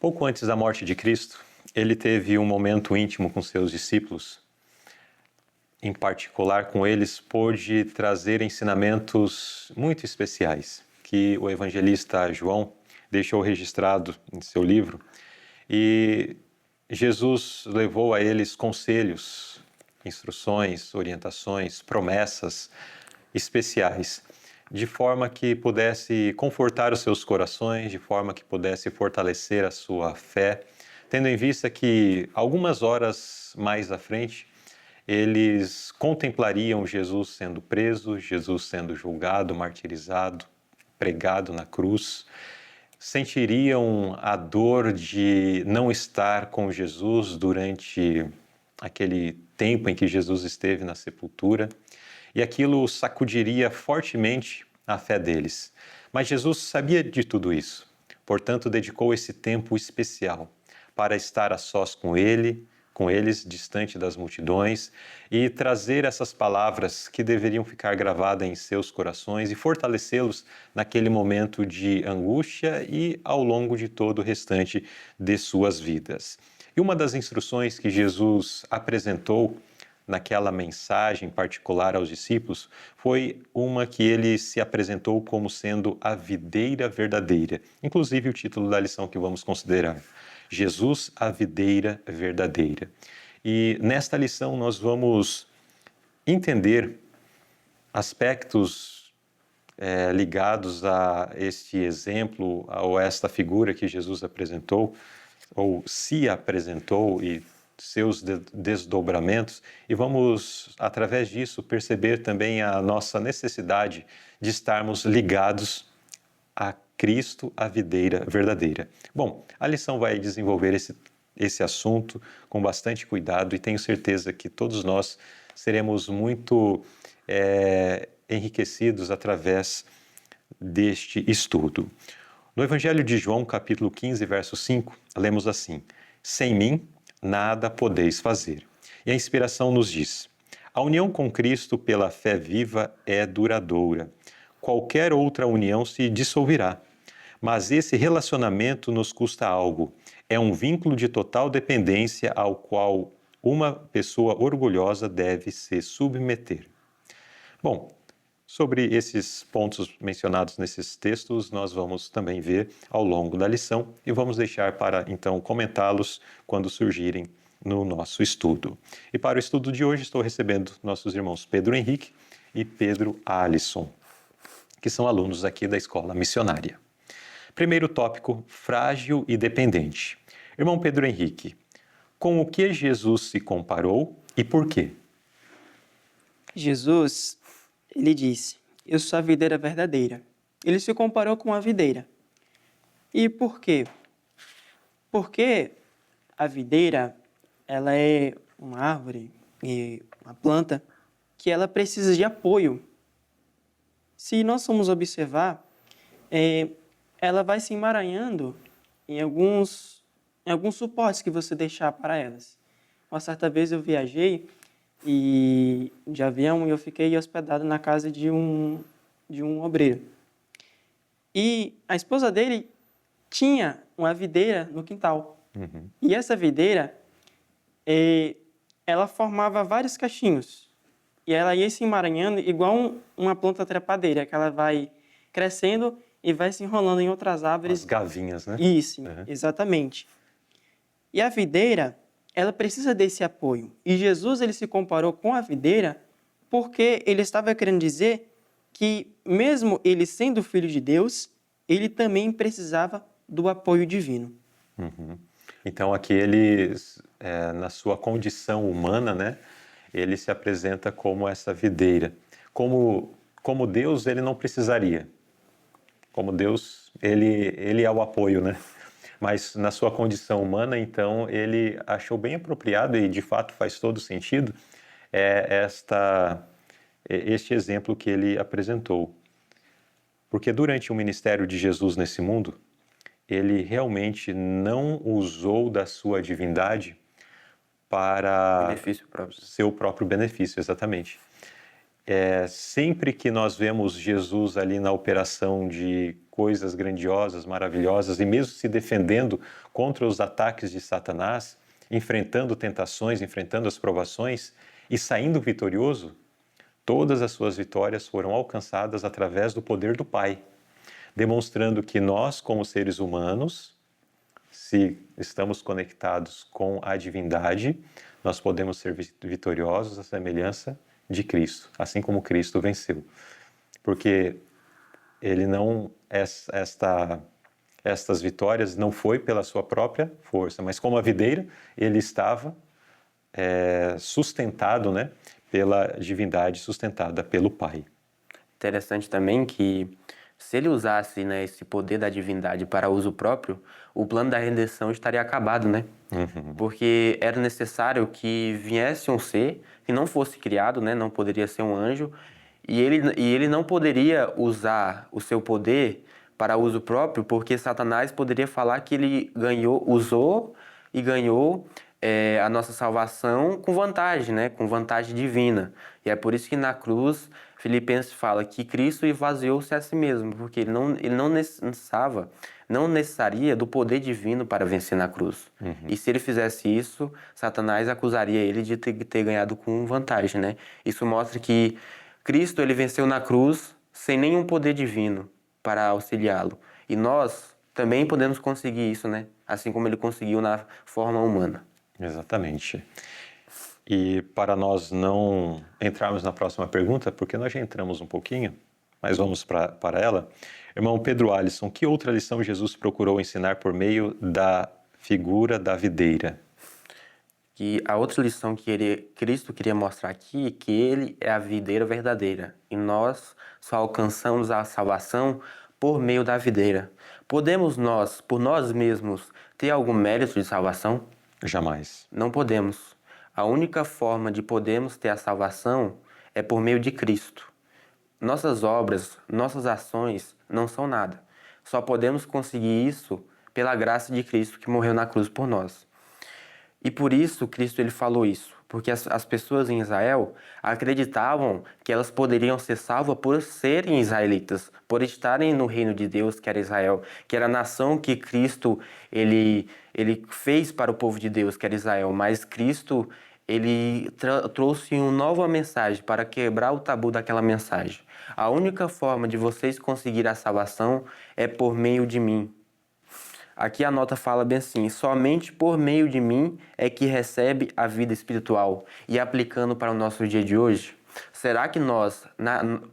Pouco antes da morte de Cristo, ele teve um momento íntimo com seus discípulos. Em particular, com eles, pôde trazer ensinamentos muito especiais que o evangelista João deixou registrado em seu livro. E Jesus levou a eles conselhos, instruções, orientações, promessas especiais, de forma que pudesse confortar os seus corações, de forma que pudesse fortalecer a sua fé, tendo em vista que algumas horas mais à frente eles contemplariam Jesus sendo preso, Jesus sendo julgado, martirizado, pregado na cruz, sentiriam a dor de não estar com Jesus durante aquele tempo em que Jesus esteve na sepultura, e aquilo sacudiria fortemente a fé deles. Mas Jesus sabia de tudo isso, portanto, dedicou esse tempo especial para estar a sós com eles, distante das multidões, e trazer essas palavras que deveriam ficar gravadas em seus corações e fortalecê-los naquele momento de angústia e ao longo de todo o restante de suas vidas. E uma das instruções que Jesus apresentou naquela mensagem particular aos discípulos foi uma que ele se apresentou como sendo a videira verdadeira. Inclusive o título da lição que vamos considerar: Jesus, a videira verdadeira. E nesta lição nós vamos entender aspectos ligados a este exemplo, ou a esta figura que Jesus apresentou, ou se apresentou, e seus desdobramentos, e vamos, através disso, perceber também a nossa necessidade de estarmos ligados a Cristo, a videira verdadeira. Bom, a lição vai desenvolver esse assunto com bastante cuidado e tenho certeza que todos nós seremos muito enriquecidos através deste estudo. No Evangelho de João, capítulo 15, verso 5, lemos assim: sem mim, nada podeis fazer. E a inspiração nos diz: a união com Cristo pela fé viva é duradoura. Qualquer outra união se dissolverá. Mas esse relacionamento nos custa algo. É um vínculo de total dependência ao qual uma pessoa orgulhosa deve se submeter. Bom, sobre esses pontos mencionados nesses textos, nós vamos também ver ao longo da lição e vamos deixar para, então, comentá-los quando surgirem no nosso estudo. E para o estudo de hoje, estou recebendo nossos irmãos Pedro Henrique e Pedro Alisson, que são alunos aqui da Escola Missionária. Primeiro tópico: frágil e dependente. Irmão Pedro Henrique, com o que Jesus se comparou e por quê? Jesus, ele disse: eu sou a videira verdadeira. Ele se comparou com a videira. E por quê? Porque a videira, ela é uma árvore e uma planta que ela precisa de apoio. Se nós formos observar, ela vai se emaranhando em alguns suportes que você deixar para elas. Uma certa vez eu viajei de avião e eu fiquei hospedado na casa de um obreiro. E a esposa dele tinha uma videira no quintal. Uhum. E essa videira, ela formava vários cachinhos. E ela ia se emaranhando igual uma planta trepadeira, que ela vai crescendo e vai se enrolando em outras árvores. As gavinhas, né? Isso, Uhum. exatamente. E a videira, ela precisa desse apoio. E Jesus, ele se comparou com a videira porque ele estava querendo dizer que, mesmo ele sendo filho de Deus, ele também precisava do apoio divino. Uhum. Então aqui ele, na sua condição humana, né, ele se apresenta como essa videira. Como Deus, ele não precisaria. Como Deus, ele é o apoio, né? Mas na sua condição humana, então, ele achou bem apropriado, e de fato faz todo sentido, este exemplo que ele apresentou. Porque durante o ministério de Jesus nesse mundo, ele realmente não usou da sua divindade para Benefício próprio. seu próprio benefício, exatamente. Sempre que nós vemos Jesus ali na operação de coisas grandiosas, maravilhosas, e mesmo se defendendo contra os ataques de Satanás, enfrentando tentações, enfrentando as provações e saindo vitorioso, todas as suas vitórias foram alcançadas através do poder do Pai, demonstrando que nós, como seres humanos, se estamos conectados com a divindade, nós podemos ser vitoriosos à semelhança de Cristo, assim como Cristo venceu. Porque ele não estas vitórias não foi pela sua própria força, mas como a videira, ele estava sustentado, né, pela divindade, sustentada pelo Pai. Interessante também que se ele usasse, né, esse poder da divindade para uso próprio, o plano da redenção estaria acabado, né? Porque era necessário que viesse um ser que não fosse criado, né, não poderia ser um anjo, e ele não poderia usar o seu poder para uso próprio, porque Satanás poderia falar que ele usou e ganhou a nossa salvação com vantagem, né? Com vantagem divina. E é por isso que na cruz, Filipenses fala que Cristo esvaziou-se a si mesmo, porque ele não necessaria do poder divino para vencer na cruz. E se ele fizesse isso, Satanás acusaria ele de ter ganhado com vantagem, né? Isso mostra que Cristo ele venceu na cruz sem nenhum poder divino para auxiliá-lo. E nós também podemos conseguir isso, né? Assim como ele conseguiu na forma humana. Exatamente. E para nós não entrarmos na próxima pergunta, porque nós já entramos um pouquinho, mas vamos para ela. Irmão Pedro Alisson, que outra lição Jesus procurou ensinar por meio da figura da videira? Que a outra lição que Cristo queria mostrar aqui é que ele é a videira verdadeira e nós só alcançamos a salvação por meio da videira. Podemos nós, por nós mesmos, ter algum mérito de salvação? Jamais. Não podemos. A única forma de podermos ter a salvação é por meio de Cristo. Nossas obras, nossas ações não são nada. Só podemos conseguir isso pela graça de Cristo que morreu na cruz por nós. E por isso Cristo ele falou isso, porque as pessoas em Israel acreditavam que elas poderiam ser salvas por serem israelitas, por estarem no reino de Deus, que era Israel, que era a nação que Cristo ele fez para o povo de Deus, que era Israel. Mas Cristo ele trouxe uma nova mensagem para quebrar o tabu daquela mensagem. A única forma de vocês conseguir a salvação é por meio de mim. Aqui a nota fala bem assim: somente por meio de mim é que recebe a vida espiritual. E aplicando para o nosso dia de hoje, será que nós,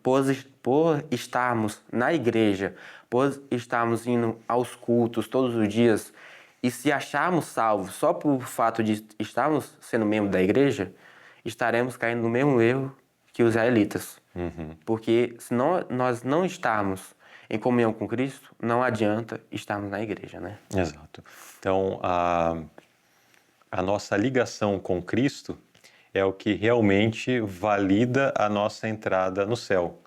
por estarmos na igreja, por estarmos indo aos cultos todos os dias, e se acharmos salvos só por fato de estarmos sendo membro da igreja, estaremos caindo no mesmo erro que os israelitas? Porque se nós não estarmos em comunhão com Cristo, não adianta estarmos na igreja, né? Exato. Então, a nossa ligação com Cristo é o que realmente valida a nossa entrada no céu.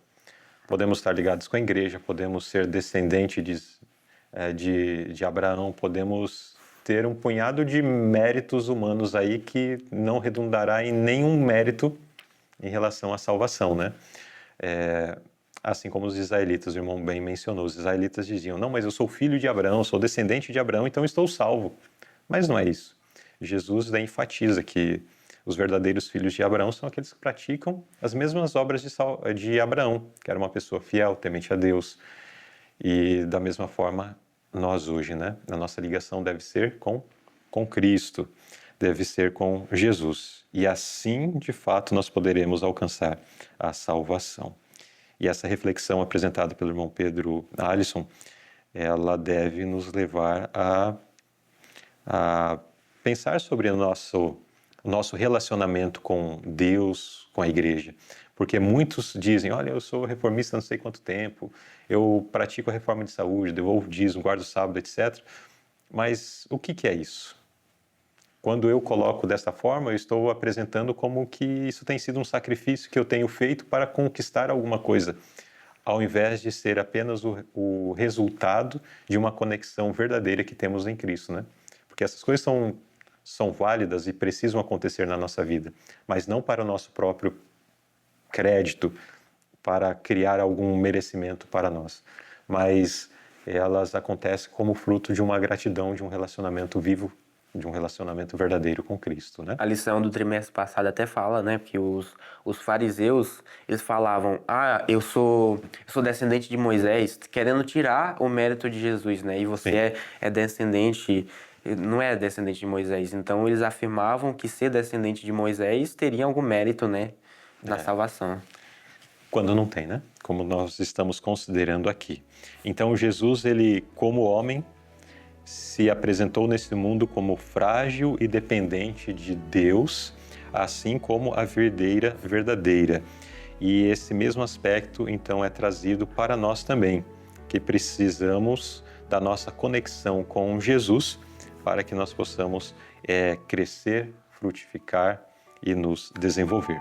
Podemos estar ligados com a igreja, podemos ser descendente de Abraão, podemos ter um punhado de méritos humanos aí que não redundará em nenhum mérito em relação à salvação, né? Assim como os israelitas, o irmão bem mencionou, os israelitas diziam: não, mas eu sou filho de Abraão, sou descendente de Abraão, então estou salvo. Mas não é isso. Jesus daí enfatiza que os verdadeiros filhos de Abraão são aqueles que praticam as mesmas obras de Abraão, que era uma pessoa fiel, temente a Deus. E da mesma forma, nós hoje, né? A nossa ligação deve ser com Cristo, deve ser com Jesus. E assim, de fato, nós poderemos alcançar a salvação. E essa reflexão apresentada pelo irmão Pedro Alisson, ela deve nos levar a pensar sobre o nosso relacionamento com Deus, com a igreja. Porque muitos dizem: olha, eu sou reformista não sei quanto tempo, eu pratico a reforma de saúde, devolvo dízimo, guardo o sábado, etc. Mas o que é isso? Quando eu coloco dessa forma, eu estou apresentando como que isso tem sido um sacrifício que eu tenho feito para conquistar alguma coisa, ao invés de ser apenas o resultado de uma conexão verdadeira que temos em Cristo, né? Porque essas coisas são válidas e precisam acontecer na nossa vida, mas não para o nosso próprio crédito para criar algum merecimento para nós, mas elas acontecem como fruto de uma gratidão, de um relacionamento vivo, de um relacionamento verdadeiro com Cristo, né? A lição do trimestre passado até fala, né, que os fariseus, eles falavam, eu sou descendente de Moisés, querendo tirar o mérito de Jesus, né, e você é descendente, não é descendente de Moisés. Então eles afirmavam que ser descendente de Moisés teria algum mérito, né, na salvação. Quando não tem, né? Como nós estamos considerando aqui. Então Jesus, ele como homem, se apresentou nesse mundo como frágil e dependente de Deus, assim como a videira verdadeira. E esse mesmo aspecto, então, é trazido para nós também, que precisamos da nossa conexão com Jesus para que nós possamos crescer, frutificar e nos desenvolver.